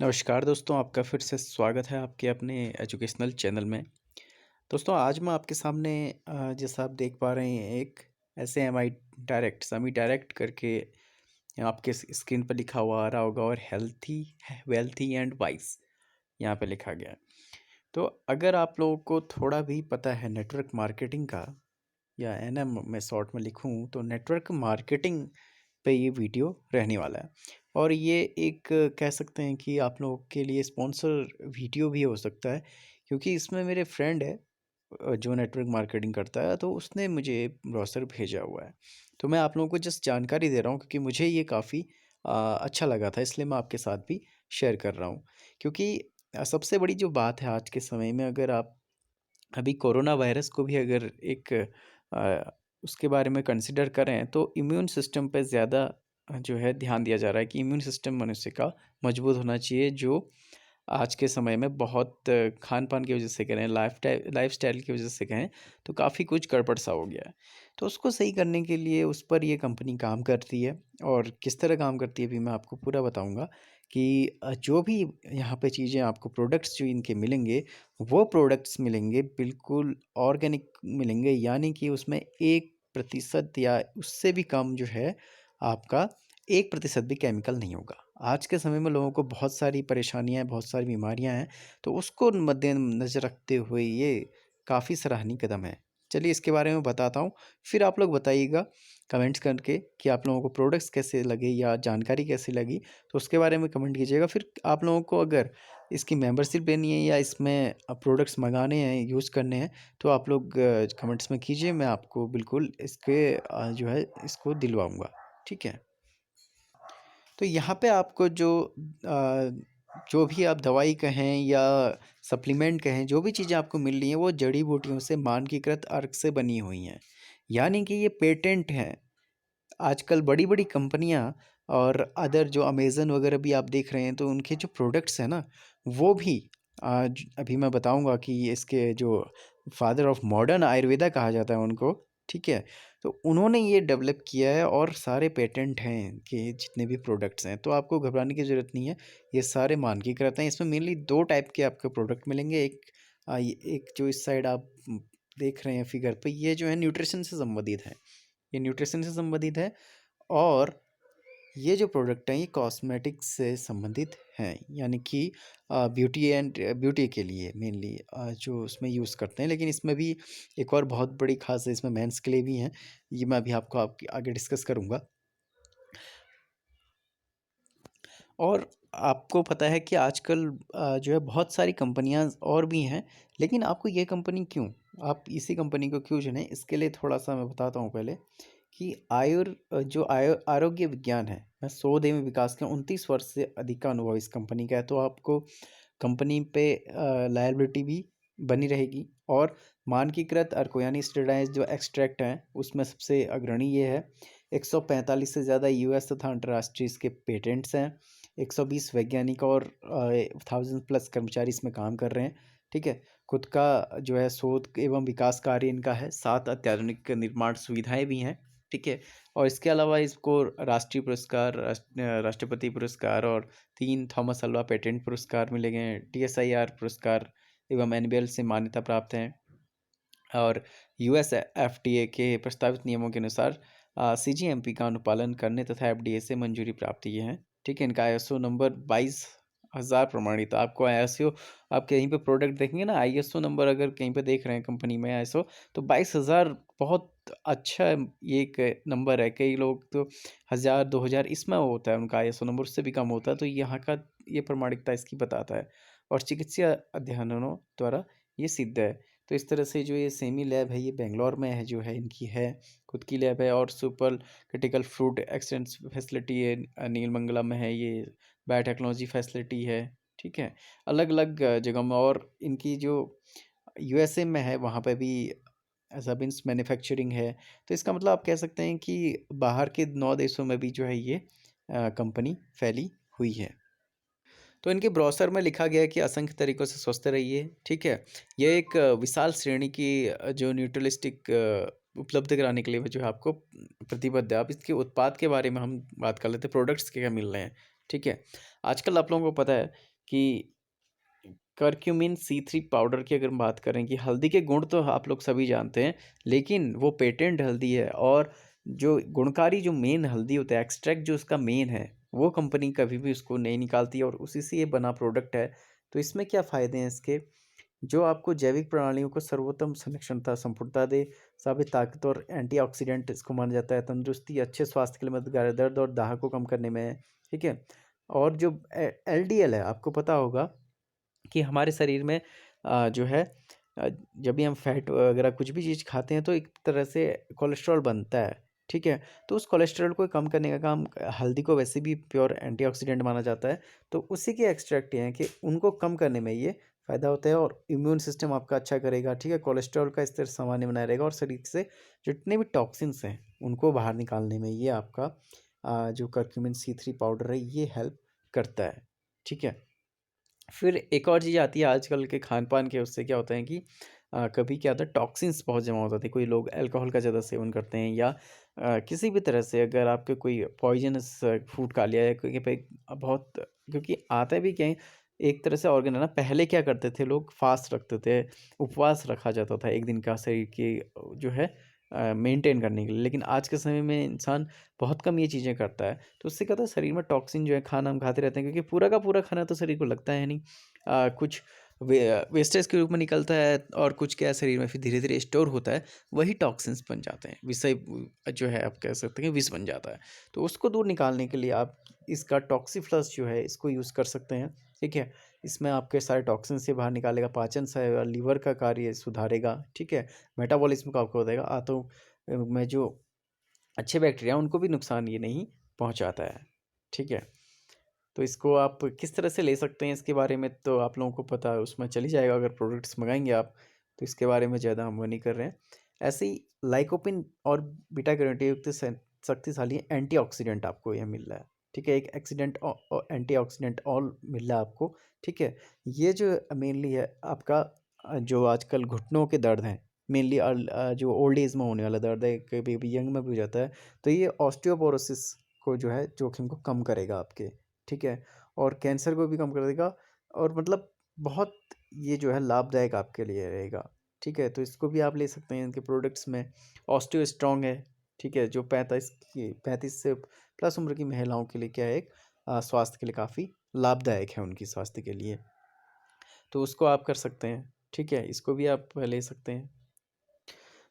नमस्कार दोस्तों, आपका फिर से स्वागत है आपके अपने एजुकेशनल चैनल में। दोस्तों आज मैं आपके सामने जैसा आप देख पा रहे हैं एक सेमी डायरेक्ट करके आपके स्क्रीन पर लिखा हुआ आ रहा होगा और हेल्थी वेल्थी एंड वाइज यहाँ पे लिखा गया है। तो अगर आप लोगों को थोड़ा भी पता है नेटवर्क मार्केटिंग का या एनएम मैं शॉर्ट में लिखूं तो नेटवर्क मार्केटिंग पे ये वीडियो रहने वाला है। और ये एक कह सकते हैं कि आप लोगों के लिए स्पॉन्सर वीडियो भी हो सकता है, क्योंकि इसमें मेरे फ्रेंड है जो नेटवर्क मार्केटिंग करता है, तो उसने मुझे ब्रोशर भेजा हुआ है। तो मैं आप लोगों को जस्ट जानकारी दे रहा हूँ क्योंकि मुझे ये काफ़ी अच्छा लगा था, इसलिए मैं आपके साथ भी शेयर कर रहा हूँ। क्योंकि सबसे बड़ी जो बात है आज के समय में, अगर आप अभी कोरोना वायरस को भी अगर एक अ, उसके बारे में कंसिडर करें तो इम्यून सिस्टम पे ज़्यादा जो है ध्यान दिया जा रहा है कि इम्यून सिस्टम मनुष्य का मजबूत होना चाहिए, जो आज के समय में बहुत खान-पान की वजह से कहें, लाइफ़स्टाइल की वजह से कहें, तो काफ़ी कुछ गड़बड़-सा हो गया है। तो उसको सही करने के लिए उस पर ये कंपनी काम करती है। और किस तरह काम करती है अभी मैं आपको पूरा बताऊँगा कि जो भी यहाँ पे चीज़ें आपको प्रोडक्ट्स जो इनके मिलेंगे, वो प्रोडक्ट्स मिलेंगे बिल्कुल ऑर्गेनिक मिलेंगे, यानी कि उसमें 1% या उससे भी कम जो है आपका 1% भी केमिकल नहीं होगा। आज के समय में लोगों को बहुत सारी परेशानियाँ हैं, बहुत सारी बीमारियाँ हैं, तो उसको मद्देनज़र रखते हुए ये काफ़ी सराहनीय कदम है। चलिए इसके बारे में बताता हूँ, फिर आप लोग बताइएगा कमेंट्स करके कि आप लोगों को प्रोडक्ट्स कैसे लगे या जानकारी कैसी लगी, तो उसके बारे में कमेंट कीजिएगा। फिर आप लोगों को अगर इसकी मेंबरशिप लेनी है या इसमें प्रोडक्ट्स मँगाने हैं, यूज़ करने हैं, तो आप लोग कमेंट्स में कीजिए, मैं आपको बिल्कुल इसके जो है इसको दिलवाऊँगा। ठीक है? तो यहाँ पे आपको जो भी आप दवाई कहें या सप्लीमेंट कहें, जो भी चीज़ें आपको मिल रही हैं वो जड़ी-बूटियों से मानकीकृत अर्क से बनी हुई हैं। यानी कि ये पेटेंट हैं। आजकल बड़ी-बड़ी कंपनियाँ और अदर जो अमेज़न वगैरह भी आप देख रहे हैं, तो उनके जो प्रोडक्ट्स हैं ना, वो भी आज अभी मैं बताऊँगा कि इसके जो फादर ऑफ मॉडर्न आयुर्वेदा कहा जाता है उनको, ठीक है? तो उन्होंने ये डेवलप किया है और सारे पेटेंट हैं कि जितने भी प्रोडक्ट्स हैं, तो आपको घबराने की ज़रूरत नहीं है। ये सारे मानकीकृत हैं। इसमें मेनली 2 टाइप के आपको प्रोडक्ट मिलेंगे। ये एक जो इस साइड आप देख रहे हैं फिगर पे, ये जो है न्यूट्रिशन से संबंधित है। ये न्यूट्रिशन से संबंधित है। और ये जो प्रोडक्ट हैं ये कॉस्मेटिक्स से संबंधित हैं, यानी कि ब्यूटी के लिए मेनली जो उसमें यूज़ करते हैं। लेकिन इसमें भी एक और बहुत बड़ी ख़ास है, इसमें मेंस के लिए भी हैं। ये मैं अभी आपको आपके आगे डिस्कस करूँगा। और आपको पता है कि आजकल जो है बहुत सारी कंपनियाँ और भी हैं, लेकिन आपको ये कंपनी क्यों, आप इसी कंपनी को क्यों चुनें, इसके लिए थोड़ा-सा मैं बताता हूँ पहले कि जो आरोग्य विज्ञान है, मैं शोध एवं विकास के 29 वर्ष से अधिक का अनुभव इस कंपनी का है, तो आपको कंपनी पे लायबिलिटी भी बनी रहेगी। और मानकीकृत अर्को यानी स्टैंडर्डाइज़्ड जो एक्सट्रैक्ट हैं, उसमें सबसे अग्रणी ये है। 145 से ज़्यादा यूएस तथा अंतर्राष्ट्रीय इसके पेटेंट्स हैं। 120 वैज्ञानिक और 1000 प्लस कर्मचारी इसमें काम कर रहे हैं, ठीक है? खुद का जो है शोध एवं विकास कार्य इनका है, 7 अत्याधुनिक निर्माण सुविधाएँ भी हैं, ठीक है? और इसके अलावा इसको राष्ट्रीय पुरस्कार, राष्ट्रपति पुरस्कार और 3 थॉमस अल्वा पेटेंट पुरस्कार मिले गए हैं, टीएसआईआर पुरस्कार एवं एनबीएल से मान्यता प्राप्त हैं। और यूएस एफडीए के प्रस्तावित नियमों के अनुसार सीजीएमपी का अनुपालन करने तथा एफडीए से मंजूरी प्राप्त किए हैं, ठीक है? इनका आईएसओ नंबर 22,000 प्रमाणित। आपको आईएसओ, आप कहीं पे प्रोडक्ट देखेंगे ना, आईएसओ नंबर अगर कहीं पे देख रहे हैं कंपनी में आईएसओ, तो 22,000 बहुत अच्छा ये एक नंबर है। कई लोग तो 1000 2000 इसमें होता है उनका आईएसओ नंबर, उससे भी कम होता है। तो यहाँ का ये प्रमाणिकता इसकी बताता है और चिकित्सीय अध्ययनों द्वारा ये सिद्ध है। तो इस तरह से जो ये सेमी लैब है, ये बेंगलोर में है, जो है इनकी है, खुद की लैब है। और super critical food expanse facility है, नीलमंगला में है ये, बायोटेक्नोलॉजी फैसिलिटी है, ठीक है? अलग-अलग जगह में। और इनकी जो यूएसए में है, वहाँ पे भी सबिन्स मैन्युफैक्चरिंग है। तो इसका मतलब आप कह सकते हैं कि बाहर के 9 देशों में भी जो है ये कंपनी फैली हुई है। तो इनके ब्रोशर में लिखा गया है कि असंख्य तरीकों से स्वस्थ रहिए, ठीक है? ये एक विशाल श्रेणी की जो न्यूट्रिलिस्टिक उपलब्ध कराने के लिए वो जो है आपको प्रतिबद्ध है। अब इसके उत्पाद के बारे में हम बात कर लेते हैं, प्रोडक्ट्स क्या-क्या मिल रहे हैं, ठीक है? आजकल आप लोगों को पता है कि करक्यूमिन C3 पाउडर की अगर हम बात करें कि हल्दी के गुण तो आप लोग सभी जानते हैं, लेकिन वो पेटेंट हल्दी है और जो गुणकारी जो मेन हल्दी होता है, एक्सट्रैक्ट जो उसका मेन है, वो कंपनी कभी भी उसको नहीं निकालती और उसी से ये बना प्रोडक्ट है। तो इसमें क्या फ़ायदे हैं इसके? जो आपको जैविक प्रणालियों को सर्वोत्तम संरक्षणता, संपूर्णता दे, साबित ताकत और एंटीऑक्सीडेंट इसको माना जाता है, तंदुरुस्ती, अच्छे स्वास्थ्य के लिए मददगार है, दर्द और दाह को कम करने में है, ठीक है? और जो एलडीएल है, आपको पता होगा कि हमारे शरीर में जो है अ, जब भी हम फैट वगैरह कुछ भी चीज़ खाते हैं तो एक तरह से कोलेस्ट्रॉल बनता है, ठीक है? तो उस कोलेस्ट्रॉल को कम करने का काम हल्दी को वैसे भी प्योर एंटीऑक्सीडेंट माना जाता है, तो उसी के एक्सट्रैक्ट हैं कि उनको कम करने में ये फ़ायदा होता है और इम्यून सिस्टम आपका अच्छा करेगा, ठीक है? कोलेस्ट्रॉल का स्तर सामान्य बनाए रहेगा और शरीर से जितने भी टॉक्सिन्स हैं, उनको बाहर निकालने में ये आपका जो करक्यूमिन C3 पाउडर है, ये हेल्प करता है, ठीक है? फिर एक और चीज़ आती है आजकल के खान-पान के उससे क्या होता है कि कभी क्या होता है टॉक्सिन्स बहुत जमा हो जाते हैं। कोई लोग अल्कोहल का ज़्यादा सेवन करते हैं या किसी भी तरह से अगर आपके कोई पॉइज़नस फूड खा लिया है क्योंकि भाई बहुत क्योंकि आता भी क्या है एक तरह से ऑर्गन है ना, पहले क्या करते थे लोग फ़ास्ट रखते थे, उपवास रखा जाता था 1 दिन का शरीर की जो है मेंटेन करने के लिए। लेकिन आज के समय में इंसान बहुत कम ये चीज़ें करता है। तो उससे क्या होता है शरीर में टॉक्सिन जो है खाना हम खाते रहते हैं क्योंकि पूरा का पूरा खाना तो शरीर को लगता है नहीं। कुछ वेस्टेज के रूप में निकलता है और कुछ क्या है शरीर में फिर धीरे-धीरे स्टोर होता है, वही टॉक्सिन्स बन जाते हैं। विषय जो है आप कह सकते हैं विष बन जाता है। तो उसको दूर निकालने के लिए आप इसका टॉक्सिफ्लस जो है इसको यूज़ कर सकते हैं, ठीक है? इसमें आपके सारे टॉक्सिन से बाहर निकालेगा, पाचन सहेगा, लीवर का कार्य सुधारेगा, ठीक है? मेटाबॉलिज़्म को आपको बताएगा, आंतों में जो अच्छे बैक्टीरिया उनको भी नुकसान ये नहीं पहुँचाता है, ठीक है? तो इसको आप किस तरह से ले सकते हैं इसके बारे में तो आप लोगों को पता है उसमें चल ही जाएगा अगर प्रोडक्ट्स मँगाएँगे आप, तो इसके बारे में ज़्यादा हम वो नहीं कर रहे हैं। ऐसे ही लाइकोपिन और बीटा कैरोटीन युक्त शक्तिशाली एंटीऑक्सीडेंट आपको ये मिल रहा है, ठीक है? एक एक्सीडेंट एंटीऑक्सीडेंट ऑल मिल रहा है आपको, ठीक है? ये जो मेनली है आपका जो आजकल घुटनों के दर्द हैं, मेनली जो ओल्ड एज में होने वाला दर्द है, कभी भी यंग में भी हो जाता है, तो ये ऑस्टियोपोरोसिस को जो है जोखिम को कम करेगा आपके। ठीक है? और कैंसर को भी कम कर देगा और मतलब बहुत ये जो है लाभदायक आपके लिए रहेगा, ठीक है? तो इसको भी आप ले सकते हैं इनके प्रोडक्ट्स में। ऑस्टियो स्ट्रॉन्ग है, ठीक है? जो 35 से प्लस उम्र की महिलाओं के लिए क्या है एक स्वास्थ्य के लिए काफ़ी लाभदायक है उनकी स्वास्थ्य के लिए। तो उसको आप कर सकते हैं, ठीक है? इसको भी आप ले सकते हैं।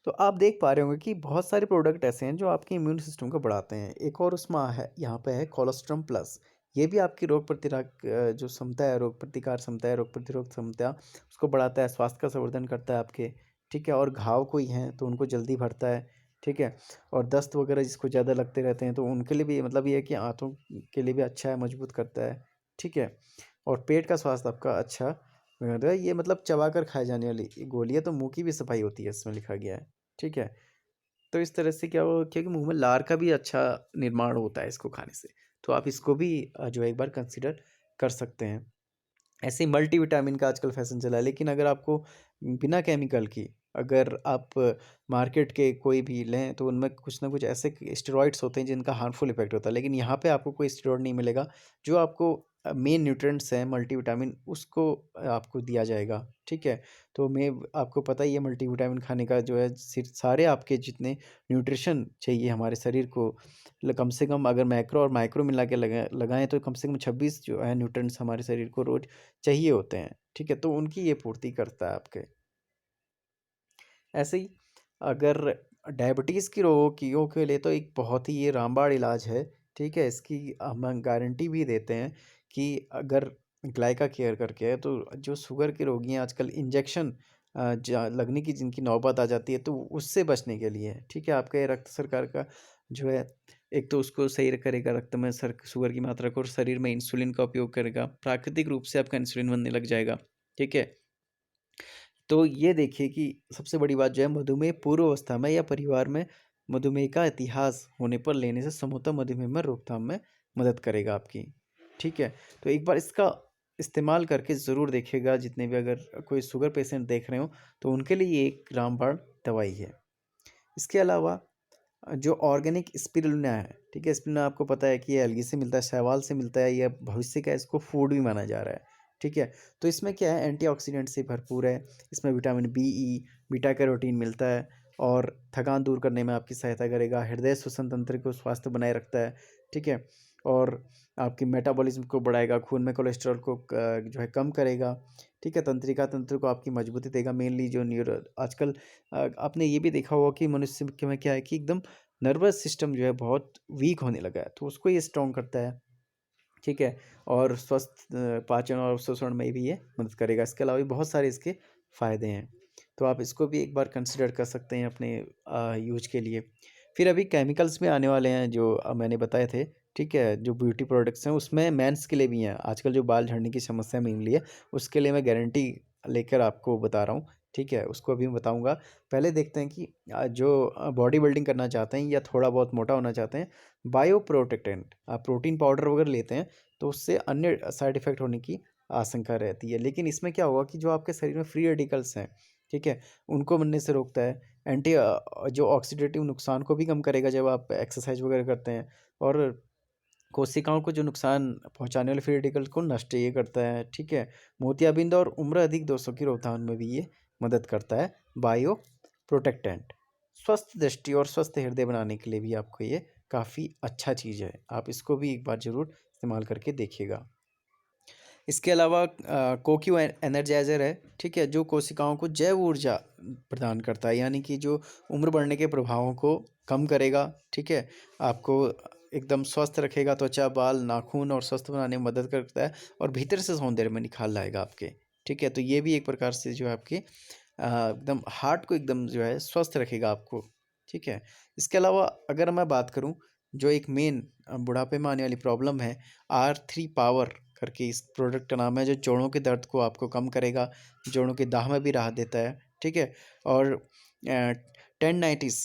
तो आप देख पा रहे होंगे कि बहुत सारे प्रोडक्ट ऐसे हैं जो आपके इम्यून सिस्टम को बढ़ाते हैं। एक और उसमें है यहाँ पे है कोलोस्ट्रम प्लस। ये भी आपकी रोग प्रतिरोधक जो क्षमता है, रोग प्रतिकार क्षमता है, रोग प्रतिरोध क्षमता उसको बढ़ाता है, स्वास्थ्य का संवर्धन करता है आपके, ठीक है? और घाव कोई हैं तो उनको जल्दी भरता है, ठीक है? और दस्त वगैरह जिसको ज़्यादा लगते रहते हैं तो उनके लिए भी मतलब ये है कि आँतों के लिए भी अच्छा है, मजबूत करता है, ठीक है? और पेट का स्वास्थ्य आपका अच्छा रहता है। ये मतलब चबाकर खाई जाने वाली गोली है तो मुँह की भी सफाई होती है इसमें लिखा गया है। ठीक है? तो इस तरह से क्या हो क्योंकि मुँह में लार का भी अच्छा निर्माण होता है इसको खाने से। तो आप इसको भी जो है एक बार कंसीडर कर सकते हैं। ऐसे ही मल्टीविटामिन का आजकल फ़ैशन चला है, लेकिन अगर आपको बिना केमिकल की अगर आप मार्केट के कोई भी लें, तो उनमें कुछ ना कुछ ऐसे स्टेरॉइड्स होते हैं जिनका हार्मफुल इफ़ेक्ट होता है। लेकिन यहाँ पे आपको कोई स्टेरॉइड नहीं मिलेगा, जो आपको मेन न्यूट्रिएंट्स हैं मल्टीविटामिन उसको आपको दिया जाएगा, ठीक है? तो मैं आपको पता ही है मल्टीविटामिन खाने का जो है सारे आपके जितने न्यूट्रिशन चाहिए हमारे शरीर को कम से कम अगर मैक्रो और माइक्रो मिला के लगाएँ तो कम से कम 26 जो है न्यूट्रिएंट्स हमारे शरीर को रोज़ चाहिए होते हैं, ठीक है? तो उनकी ये पूर्ति करता है आपके। ऐसे ही अगर डायबिटीज़ की रोगियों के लिए तो एक बहुत ही ये रामबाण इलाज है, ठीक है? इसकी हम गारंटी भी देते हैं कि अगर ग्लाइका केयर करके है तो जो शुगर के रोगी हैं आजकल इंजेक्शन लगने की जिनकी नौबत आ जाती है तो उससे बचने के लिए, ठीक है? आपका ये रक्त शर्करा का जो है एक तो उसको सही करेगा रक्त में शुगर की मात्रा को और शरीर में इंसुलिन का उपयोग करेगा, प्राकृतिक रूप से आपका इंसुलिन बनने लग जाएगा, ठीक है? तो ये देखिए कि सबसे बड़ी बात जो है मधुमेह पूर्व अवस्था में या परिवार में मधुमेह का इतिहास होने पर लेने से समूलतः मधुमेह में रोकथाम में मदद करेगा आपकी, ठीक है? तो एक बार इसका इस्तेमाल करके ज़रूर देखिएगा जितने भी अगर कोई शुगर पेशेंट देख रहे हो तो उनके लिए ये एक रामबाण दवाई है। इसके अलावा जो ऑर्गेनिक स्पिरुलिना है, ठीक है? स्पिरुलिना आपको पता है कि ये अलगी से मिलता है, शैवाल से मिलता है, ये भविष्य का इसको फूड भी माना जा रहा है, ठीक है? तो इसमें क्या है, एंटीऑक्सीडेंट से भरपूर है, इसमें vitamin B E, beta carotene मिलता है और थकान दूर करने में आपकी सहायता करेगा, हृदय श्वसन तंत्र को स्वास्थ्य बनाए रखता है, ठीक है? और आपकी मेटाबॉलिज्म को बढ़ाएगा, खून में कोलेस्ट्रॉल को जो है कम करेगा, ठीक है? तंत्रिका तंत्र को आपकी मजबूती देगा, मेनली जो न्यूरो आजकल आपने ये भी देखा होगा कि मनुष्य के में क्या है कि एकदम नर्वस सिस्टम जो है बहुत वीक होने लगा है, तो उसको ये स्ट्रॉन्ग करता है, ठीक है? और स्वस्थ पाचन और शोषण में भी ये मदद करेगा। इसके अलावा भी बहुत सारे इसके फ़ायदे हैं, तो आप इसको भी एक बार कंसिडर कर सकते हैं अपने यूज़ के लिए। फिर अभी केमिकल्स में आने वाले हैं जो मैंने बताए थे, ठीक है? जो ब्यूटी प्रोडक्ट्स हैं उसमें मेंस के लिए भी हैं। आजकल जो बाल झड़ने की समस्या मेनली है, उसके लिए मैं गारंटी लेकर आपको बता रहा हूँ, ठीक है? उसको अभी मैं बताऊँगा। पहले देखते हैं कि जो बॉडी बिल्डिंग करना चाहते हैं या थोड़ा बहुत मोटा होना चाहते हैं, बायो प्रोटेक्टेंट आप प्रोटीन पाउडर वगैरह लेते हैं तो उससे अन्य साइड इफ़ेक्ट होने की आशंका रहती है। लेकिन इसमें क्या होगा कि जो आपके शरीर में फ्री रेडिकल्स हैं, ठीक है? उनको बनने से रोकता है। जो ऑक्सीडेटिव नुकसान को भी कम करेगा जब आप एक्सरसाइज वगैरह करते हैं और कोशिकाओं को जो नुकसान पहुंचाने वाले फ्री रेडिकल को नष्ट ये करता है, ठीक है? मोतियाबिंद और उम्र अधिक दोषों की रोकथाम में भी ये मदद करता है, बायो प्रोटेक्टेंट। स्वस्थ दृष्टि और स्वस्थ हृदय बनाने के लिए भी आपको ये काफ़ी अच्छा चीज़ है। आप इसको भी एक बार ज़रूर इस्तेमाल करके देखिएगा। इसके अलावा कोक्यू एनर्जाइज़र है, ठीक है? जो कोशिकाओं को जैव ऊर्जा प्रदान करता है, यानी कि जो उम्र बढ़ने के प्रभावों को कम करेगा, ठीक है? आपको एकदम स्वस्थ रखेगा, त्वचा, बाल, नाखून और स्वस्थ बनाने में मदद करता है और भीतर से सौंदर्य में निखार लाएगा आपके, ठीक है? तो ये भी एक प्रकार से जो है आपके एकदम हार्ट को एकदम जो है स्वस्थ रखेगा आपको, ठीक है? इसके अलावा अगर मैं बात करूँ, जो एक मेन बुढ़ापे में आने वाली प्रॉब्लम है, R3 पावर करके इस प्रोडक्ट का नाम है, जो जोड़ों के दर्द को आपको कम करेगा, जोड़ों के दाह में भी राहत देता है, ठीक है? और टेंडाइटिस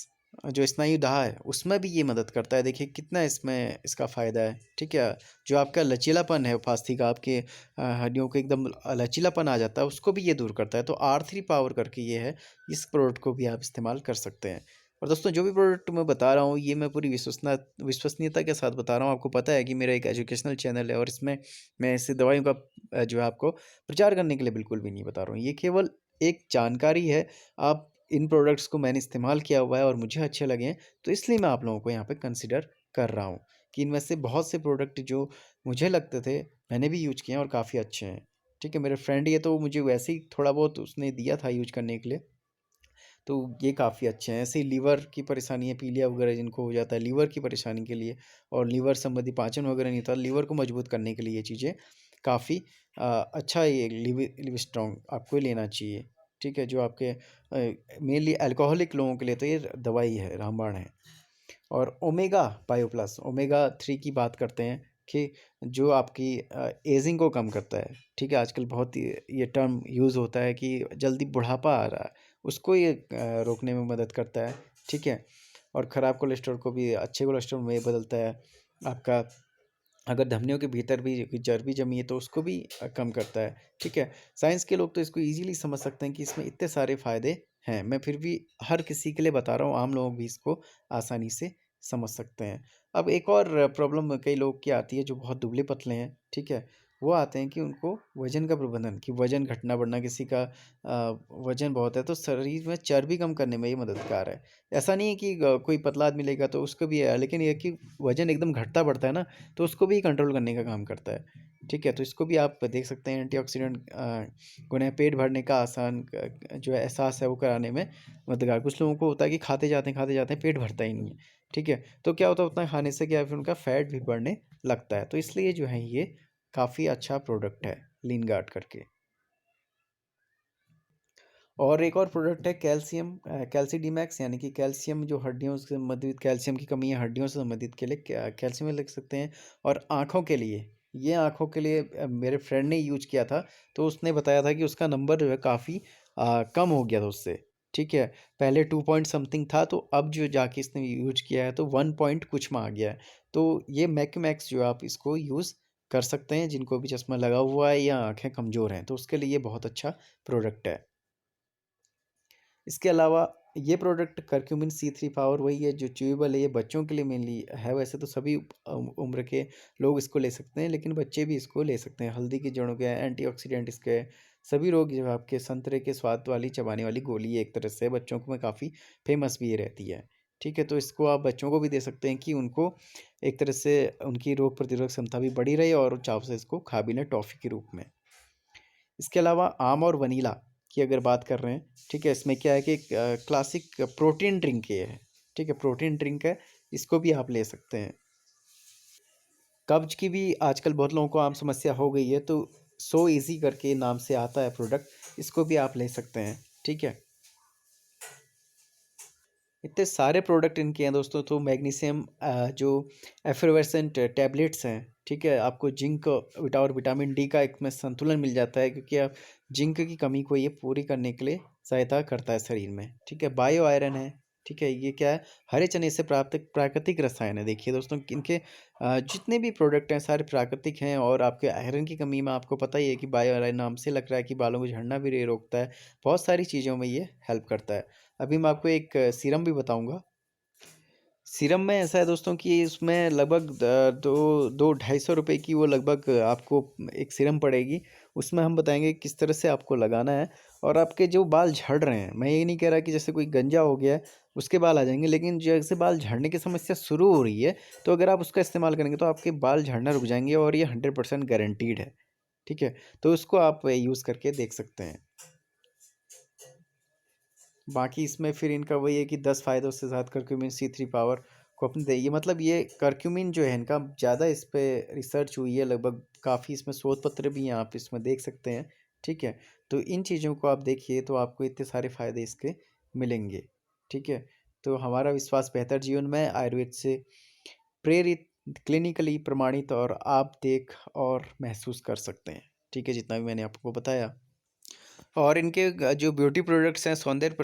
जो स्नायु दाह है उसमें भी ये मदद करता है। देखिए कितना इसमें इसका फ़ायदा है, ठीक है? जो आपका लचीलापन है उपास्थि का, आपके हड्डियों को एकदम लचीलापन आ जाता है, उसको भी ये दूर करता है। तो R3 पावर करके ये है, इस प्रोडक्ट को भी आप इस्तेमाल कर सकते हैं। और दोस्तों जो भी प्रोडक्ट मैं बता रहा हूँ ये मैं पूरी विश्वसनीयता के साथ बता रहा हूँ। आपको पता है कि मेरा एक एजुकेशनल चैनल है और इसमें मैं ऐसे दवाइयों का जो है आपको प्रचार करने के लिए बिल्कुल भी नहीं बता रहा हूँ। ये केवल एक जानकारी है। आप इन प्रोडक्ट्स को मैंने इस्तेमाल किया हुआ है और मुझे अच्छे लगे हैं, तो इसलिए मैं आप लोगों को यहाँ पे कंसिडर कर रहा हूँ कि इनमें से बहुत से प्रोडक्ट जो मुझे लगते थे, मैंने भी यूज़ किए हैं और काफ़ी अच्छे हैं। ठीक है, मेरे फ्रेंड ये तो मुझे वैसे ही थोड़ा बहुत उसने दिया था यूज़ करने के लिए, तो ये काफ़ी अच्छे हैं। ऐसे ही लीवर की परेशानी है, पीलिया वगैरह जिनको हो जाता है लीवर की परेशानी के लिए, और लीवर संबंधी पाचन वगैरह नहीं होता, लीवर को मजबूत करने के लिए ये चीज़ें काफ़ी अच्छा है। ये लिव स्ट्रॉन्ग आपको लेना चाहिए, ठीक है? जो आपके मेनली अल्कोहलिक लोगों के लिए तो ये दवाई है, रामबाण है। और ओमेगा बायो प्लस, ओमेगा 3 की बात करते हैं कि जो आपकी एजिंग को कम करता है, ठीक है? आजकल बहुत ये टर्म यूज़ होता है कि जल्दी बुढ़ापा आ रहा है, उसको ये रोकने में मदद करता है, ठीक है? और ख़राब कोलेस्ट्रॉल को भी अच्छे कोलेस्ट्रॉल में बदलता है। आपका अगर धमनियों के भीतर भी कोई चर्बी जमी है तो उसको भी कम करता है, ठीक है? साइंस के लोग तो इसको ईज़िली समझ सकते हैं कि इसमें इतने सारे फ़ायदे हैं। मैं फिर भी हर किसी के लिए बता रहा हूँ, आम लोग भी इसको आसानी से समझ सकते हैं। अब एक और प्रॉब्लम कई लोग की आती है जो बहुत दुबले-पतले हैं, ठीक है? वो आते हैं कि उनको वज़न का प्रबंधन, कि वज़न घटना-बढ़ना, किसी का वज़न बहुत है तो शरीर में चर्बी कम करने में ये मददगार है। ऐसा नहीं है कि कोई पतला आदमी लेगा तो उसको भी है, लेकिन ये है कि वज़न एकदम घटता-बढ़ता है ना, तो उसको भी कंट्रोल करने का काम करता है, ठीक है? तो इसको भी आप देख सकते हैं, एंटीऑक्सीडेंट गुण है, पेट भरने का आसान जो है एहसास है वो कराने में मददगार। कुछ लोगों को होता है कि खाते जाते हैं पेट भरता ही नहीं है, ठीक है? तो क्या होता है, उतना खाने से क्या है, फिर उनका फैट भी बढ़ने लगता है। तो इसलिए जो है ये काफ़ी अच्छा प्रोडक्ट है, लीन गार्ड करके। और एक और प्रोडक्ट है कैल्शियम, कैल्सीडीमैक्स, यानी कि कैल्शियम जो हड्डियों से संबंधित, कैल्शियम की कमी है हड्डियों से संबंधित के लिए कैल्शियम लिख सकते हैं। और आँखों के लिए, ये आँखों के लिए मेरे फ्रेंड ने यूज किया था, तो उसने बताया था कि उसका नंबर जो है काफ़ी कम हो गया था उससे, ठीक है? पहले 2 पॉइंट समथिंग था, तो अब जो जाके इसने यूज किया है तो 1 पॉइंट कुछ में आ गया है। तो ये मैक्स जो आप इसको यूज़ कर सकते हैं, जिनको भी चश्मा लगा हुआ है या आँखें कमज़ोर हैं, तो उसके लिए ये बहुत अच्छा प्रोडक्ट है। इसके अलावा ये प्रोडक्ट करक्यूमिन C3 पावर वही है जो च्यूएबल है, ये बच्चों के लिए मेनली है। वैसे तो सभी उम्र के लोग इसको ले सकते हैं, लेकिन बच्चे भी इसको ले सकते हैं। हल्दी के जड़ों के हैं, एंटीऑक्सीडेंट इसके हैं। सभी रोग जो आपके संतरे के स्वाद वाली चबाने वाली गोली है, एक तरह से बच्चों को में काफ़ी फेमस भी ये रहती है। ठीक है, तो इसको आप बच्चों को भी दे सकते हैं कि उनको एक तरह से उनकी रोग प्रतिरोधक क्षमता भी बढ़ी रही और चाव से इसको खा भी लें टॉफ़ी के रूप में। इसके अलावा आम और वनीला की अगर बात कर रहे हैं, ठीक है, इसमें क्या है कि क्लासिक प्रोटीन ड्रिंक ये है। ठीक है, प्रोटीन ड्रिंक है, इसको भी आप ले सकते हैं। कब्ज की भी आजकल बहुत लोगों को आम समस्या हो गई है, तो सो इजी करके नाम से आता है प्रोडक्ट, इसको भी आप ले सकते हैं। ठीक है, इतने सारे प्रोडक्ट इनके हैं दोस्तों। तो मैग्नीशियम जो एफरवेसेंट टैबलेट्स हैं, ठीक है, आपको जिंक और विटामिन डी का एक में संतुलन मिल जाता है, क्योंकि आप जिंक की कमी को ये पूरी करने के लिए सहायता करता है शरीर में। ठीक है, बायो आयरन है। ठीक है, ये क्या है, हरे चने से प्राप्त प्राकृतिक रसायन है। देखिए दोस्तों, इनके जितने भी प्रोडक्ट हैं सारे प्राकृतिक हैं, और आपके आयरन की कमी में आपको पता ही है कि बायो आयरन नाम से लग रहा है कि बालों को झड़ना भी रोकता है, बहुत सारी चीज़ों में ये हेल्प करता है। अभी मैं आपको एक सीरम भी बताऊंगा। सीरम में ऐसा है दोस्तों कि उसमें लगभग दो 250 रुपये की वो लगभग आपको एक सीरम पड़ेगी। उसमें हम बताएंगे किस तरह से आपको लगाना है। और आपके जो बाल झड़ रहे हैं, मैं ये नहीं कह रहा कि जैसे कोई गंजा हो गया है उसके बाल आ जाएंगे, लेकिन जैसे बाल झड़ने की समस्या शुरू हो रही है, तो अगर आप उसका इस्तेमाल करेंगे तो आपके बाल झड़ना रुक जाएंगे, और ये 100% गारंटीड है। ठीक है, तो उसको आप यूज़ करके देख सकते हैं। बाकी इसमें फिर इनका वही है कि 10 फायदों से ज़्यादा करक्यूमिन C3 पावर को अपने दे, ये मतलब ये करक्यूमिन जो है इनका ज़्यादा इस पे रिसर्च हुई है, लगभग काफ़ी इसमें शोध पत्र भी हैं, आप इसमें देख सकते हैं। ठीक है, तो इन चीज़ों को आप देखिए तो आपको इतने सारे फ़ायदे इसके मिलेंगे। ठीक है, तो हमारा विश्वास बेहतर जीवन में आयुर्वेद से प्रेरित, क्लिनिकली प्रमाणित, और आप देख और महसूस कर सकते हैं। ठीक है, जितना भी मैंने आपको बताया। और इनके जो ब्यूटी प्रोडक्ट्स हैं, सौंदर्य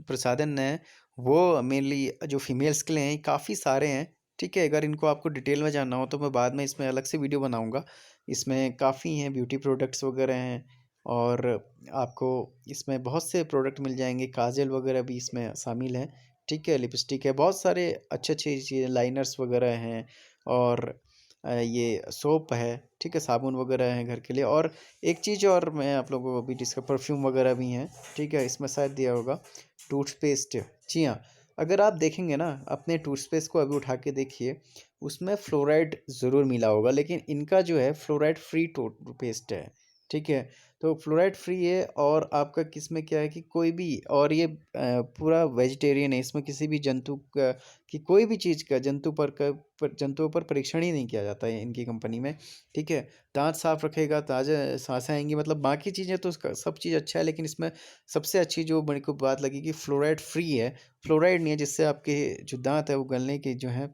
प्रसाधन हैं, वो मेनली जो फीमेल्स के लिए हैं, काफ़ी सारे हैं। ठीक है, अगर इनको आपको डिटेल में जानना हो तो मैं बाद में इसमें अलग से वीडियो बनाऊंगा। इसमें काफ़ी हैं, ब्यूटी प्रोडक्ट्स वगैरह हैं, और आपको इसमें बहुत से प्रोडक्ट मिल जाएंगे, काजल वगैरह भी इसमें शामिल हैं। ठीक है, लिपस्टिक है, बहुत सारे अच्छे अच्छे चीज़ें, लाइनर्स वगैरह हैं, और ये सोप है। ठीक है, साबुन वगैरह हैं घर के लिए। और एक चीज़ और मैं आप लोगों को अभी डिस्कस, परफ्यूम वगैरह भी हैं। ठीक है, इसमें शायद दिया होगा टूथपेस्ट। जी हाँ, अगर आप देखेंगे ना अपने टूथपेस्ट को अभी उठा के देखिए, उसमें फ्लोराइड ज़रूर मिला होगा, लेकिन इनका जो है फ्लोराइड फ्री टूथपेस्ट है। ठीक है, तो फ्लोराइड फ्री है, और आपका किसमें क्या है कि कोई भी, और ये पूरा वेजिटेरियन है, इसमें किसी भी जंतु का कि कोई भी चीज़ का जंतुओं पर परीक्षण ही नहीं किया जाता है इनकी कंपनी में। ठीक है, दांत साफ रखेगा, ताज़ा सांसें आएंगी, मतलब बाकी चीज़ें तो उसका सब चीज़ अच्छा है, लेकिन इसमें सबसे अच्छी जो मेरे को बात लगी कि फ्लोराइड फ्री है। फ्लोराइड नहीं है, जिससे आपके जो दांत है वो गलने के जो है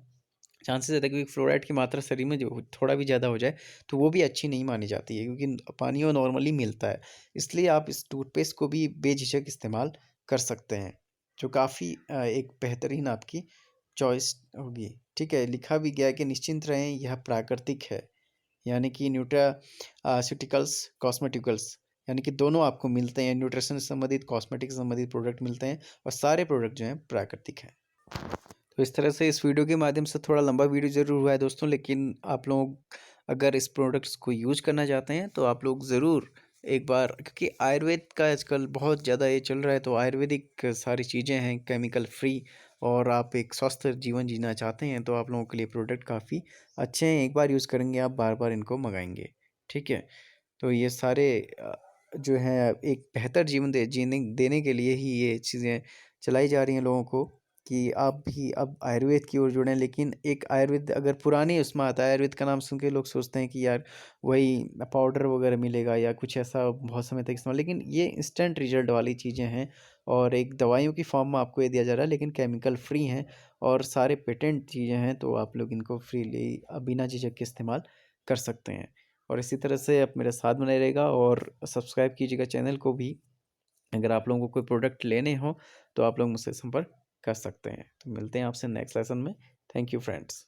चांसेस रहता है, क्योंकि फ्लोराइड की मात्रा शरीर में जो थोड़ा भी ज़्यादा हो जाए तो वो भी अच्छी नहीं मानी जाती है, क्योंकि पानी वो नॉर्मली मिलता है। इसलिए आप इस टूथपेस्ट को भी बेझिझक इस्तेमाल कर सकते हैं, जो काफ़ी एक बेहतरीन आपकी चॉइस होगी। ठीक है, लिखा भी गया है कि निश्चिंत रहें, यह प्राकृतिक है, यानी कि न्यूट्रास्यूटिकल्स कॉस्मेटिकल्स, यानी कि दोनों आपको मिलते हैं, न्यूट्रिशन से संबंधित, कॉस्मेटिक से संबंधित प्रोडक्ट मिलते हैं, और सारे प्रोडक्ट जो हैं प्राकृतिक हैं। तो इस तरह से इस वीडियो के माध्यम से थोड़ा लंबा वीडियो ज़रूर हुआ है दोस्तों, लेकिन आप लोग अगर इस प्रोडक्ट्स को यूज करना चाहते हैं तो आप लोग ज़रूर एक बार, क्योंकि आयुर्वेद का आजकल बहुत ज़्यादा ये चल रहा है, तो आयुर्वेदिक सारी चीज़ें हैं केमिकल फ्री, और आप एक स्वस्थ जीवन जीना चाहते हैं तो आप लोगों के लिए प्रोडक्ट काफ़ी अच्छे हैं। एक बार यूज़ करेंगे आप बार बार इनको मंगाएंगे। ठीक है, तो ये सारे जो हैं एक बेहतर जीवन जीने देने के लिए ही ये चीज़ें चलाई जा रही हैं लोगों को, कि आप भी अब आयुर्वेद की ओर जुड़ें। लेकिन एक आयुर्वेद अगर पुरानी उसमें आता है, आयुर्वेद का नाम सुन के लोग सोचते हैं कि यार वही पाउडर वगैरह मिलेगा या कुछ ऐसा बहुत समय तक इस्तेमाल, लेकिन ये इंस्टेंट रिजल्ट वाली चीज़ें हैं, और एक दवाइयों की फॉर्म में आपको ये दिया जा रहा है, लेकिन केमिकल फ्री हैं, और सारे पेटेंट चीज़ें हैं, तो आप लोग इनको फ्रीली बिना झिझक के इस्तेमाल कर सकते हैं। और इसी तरह से आप मेरा साथ बने रहेगा, और सब्सक्राइब कीजिएगा चैनल को भी। अगर आप लोगों को कोई प्रोडक्ट लेने हो तो आप लोग मुझसे संपर्क कर सकते हैं। तो मिलते हैं आपसे नेक्स्ट लेसन में। Thank you friends.